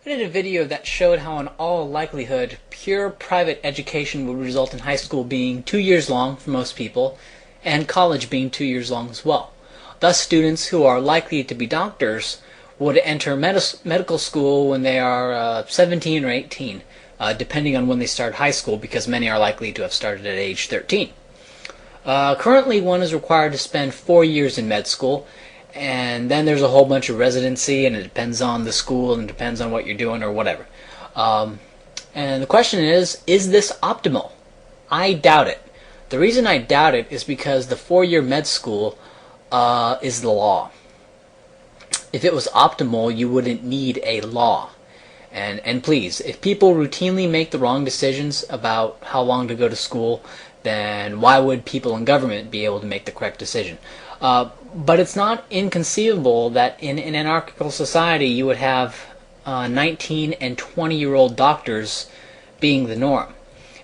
I did a video that showed how in all likelihood pure private education would result in high school being 2 years long for most people and college being 2 years long as well. Thus students who are likely to be doctors would enter medical school when they are 17 or 18, depending on when they start high school, because many are likely to have started at age 13. Currently one is required to spend 4 years in med school, and then there's a whole bunch of residency, and it depends on the school and it depends on what you're doing or whatever. And the question is this optimal? I doubt it. The reason I doubt it is because the 4-year med school is the law. If it was optimal, you wouldn't need a law. And please, if people routinely make the wrong decisions about how long to go to school, then why would people in government be able to make the correct decision? But it's not inconceivable that in an anarchical society you would have 19 and 20-year-old doctors being the norm.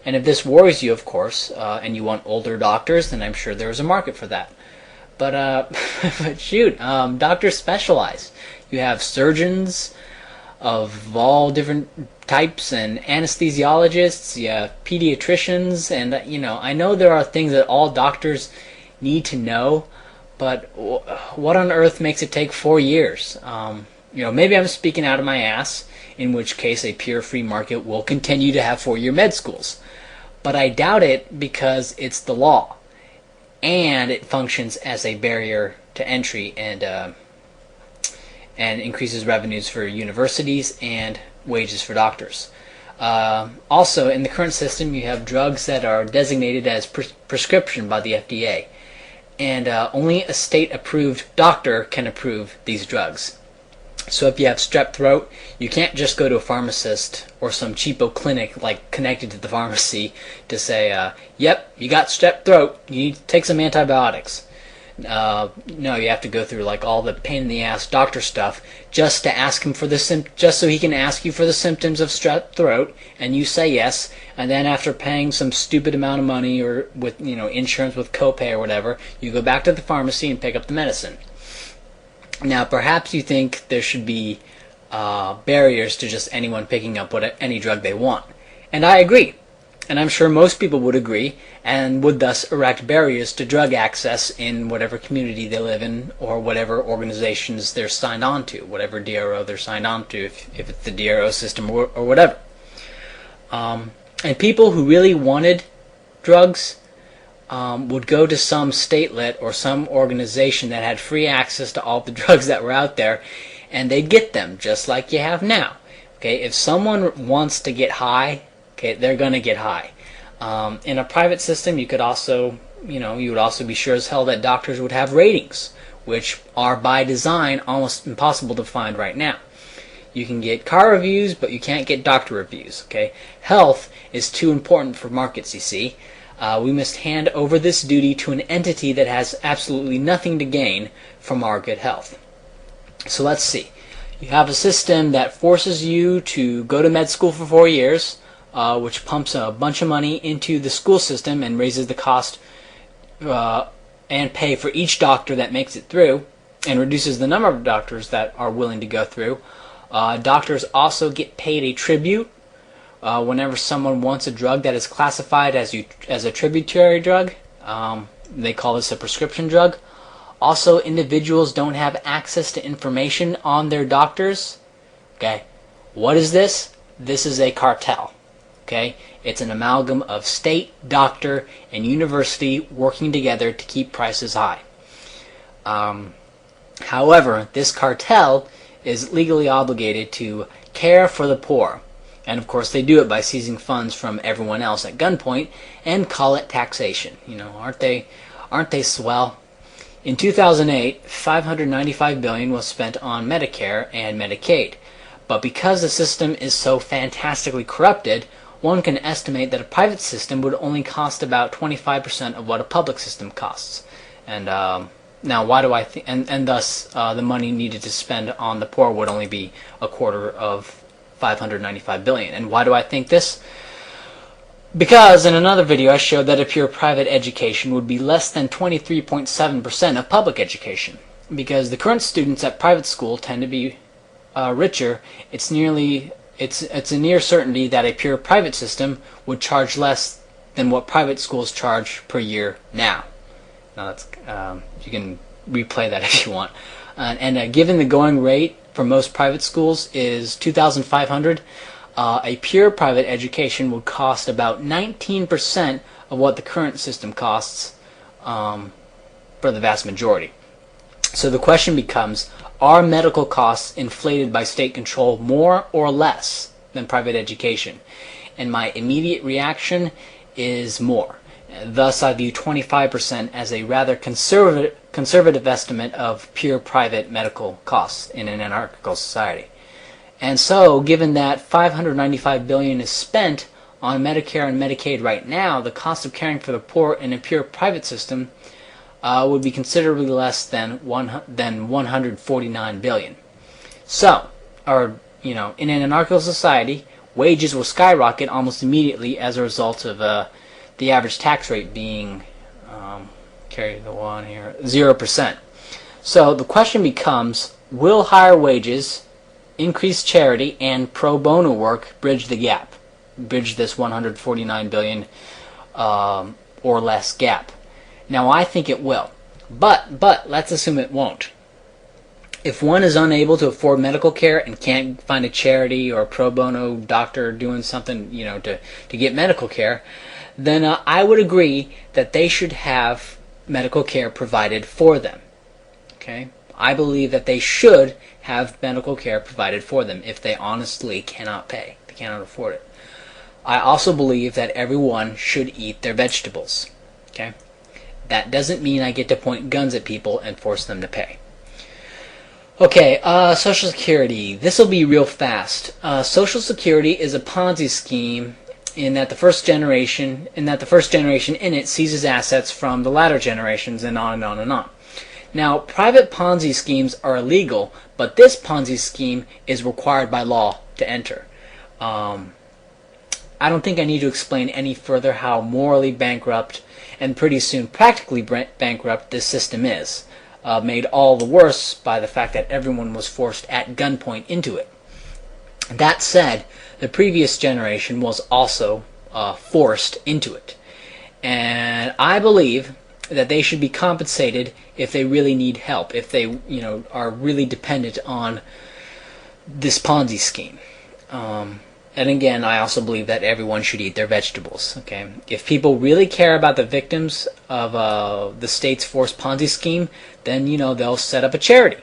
And if this worries you, of course, and you want older doctors, then I'm sure there is a market for that. But, but shoot, doctors specialize. You have surgeons of all different types and anesthesiologists, you have pediatricians, and I know there are things that all doctors need to know, but what on earth makes it take 4 years? Maybe I'm speaking out of my ass, in which case a pure free market will continue to have 4-year med schools. But I doubt it because it's the law, and it functions as a barrier to entry and increases revenues for universities and wages for doctors. Also, in the current system, you have drugs that are designated as prescription by the FDA, and only a state-approved doctor can approve these drugs. So if you have strep throat, you can't just go to a pharmacist or some cheapo clinic like connected to the pharmacy to say, yep, you got strep throat, you need to take some antibiotics. No, you have to go through like all the pain in the ass doctor stuff just to ask him for the just so he can ask you for the symptoms of strep throat, and you say yes, and then after paying some stupid amount of money or with insurance with copay or whatever, you go back to the pharmacy and pick up the medicine. Now perhaps you think there should be barriers to just anyone picking up any drug they want, and I agree. And I'm sure most people would agree, and would thus erect barriers to drug access in whatever community they live in, or whatever organizations they're signed on to, whatever DRO they're signed on to, if it's the DRO system or whatever. And people who really wanted drugs would go to some statelet or some organization that had free access to all the drugs that were out there, and they'd get them, just like you have now. Okay, if someone wants to get high, okay, they're going to get high. In a private system, you could also, you would also be sure as hell that doctors would have ratings, which are by design almost impossible to find right now. You can get car reviews, but you can't get doctor reviews. Okay, health is too important for markets. You see, we must hand over this duty to an entity that has absolutely nothing to gain from our good health. So let's see. You have a system that forces you to go to med school for 4 years. Which pumps a bunch of money into the school system and raises the cost and pay for each doctor that makes it through, and reduces the number of doctors that are willing to go through. Doctors also get paid a tribute whenever someone wants a drug that is classified as a tributary drug. They call this a prescription drug. Also, individuals don't have access to information on their doctors. Okay, what is this? This is a cartel. Okay, it's an amalgam of state, doctor, and university working together to keep prices high. However, this cartel is legally obligated to care for the poor, and of course they do it by seizing funds from everyone else at gunpoint and call it taxation. Aren't they swell? In 2008, $595 billion was spent on Medicare and Medicaid, but because the system is so fantastically corrupted, one can estimate that a private system would only cost about 25% of what a public system costs. And now, why do I think? And thus, the money needed to spend on the poor would only be a quarter of $595 billion. And why do I think this? Because in another video I showed that a pure private education would be less than 23.7% of public education. Because the current students at private school tend to be richer, it's a near certainty that a pure private system would charge less than what private schools charge per year now. Now that's you can replay that if you want. Given the going rate for most private schools is $2,500, a pure private education would cost about 19% of what the current system costs for the vast majority. So the question becomes, are medical costs inflated by state control more or less than private education? And my immediate reaction is more. Thus, I view 25% as a rather conservative estimate of pure private medical costs in an anarchical society. And so, given that $595 billion is spent on Medicare and Medicaid right now, the cost of caring for the poor in a pure private system would be considerably less than $149 billion. So, in an anarchical society, wages will skyrocket almost immediately as a result of the average tax rate being, carry the one here, 0%. So the question becomes, will higher wages, increased charity, and pro bono work bridge the gap? Bridge this $149 billion or less gap? Now I think it will. But let's assume it won't. If one is unable to afford medical care and can't find a charity or a pro bono doctor doing something, to get medical care, then I would agree that they should have medical care provided for them. Okay? I believe that they should have medical care provided for them if they honestly cannot pay, they cannot afford it. I also believe that everyone should eat their vegetables. Okay? That doesn't mean I get to point guns at people and force them to pay. Okay, Social Security. This will be real fast. Social Security is a Ponzi scheme in that the first generation in it seizes assets from the latter generations, and on and on and on. Now, private Ponzi schemes are illegal, but this Ponzi scheme is required by law to enter. I don't think I need to explain any further how morally bankrupt and pretty soon practically bankrupt this system is, made all the worse by the fact that everyone was forced at gunpoint into it. That said, the previous generation was also forced into it. And I believe that they should be compensated if they really need help, if they are really dependent on this Ponzi scheme. And again, I also believe that everyone should eat their vegetables. Okay, if people really care about the victims of the state's forced Ponzi scheme, then they'll set up a charity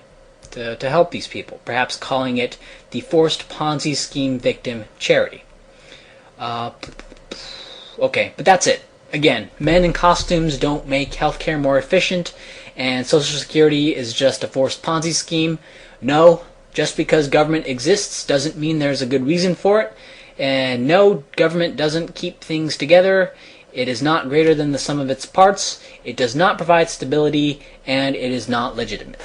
to help these people, perhaps calling it the Forced Ponzi Scheme Victim Charity. Okay, but that's it. Again, men in costumes don't make healthcare more efficient, and Social Security is just a forced Ponzi scheme. No, just because government exists doesn't mean there's a good reason for it, and no, government doesn't keep things together. It is not greater than the sum of its parts. It does not provide stability, and it is not legitimate.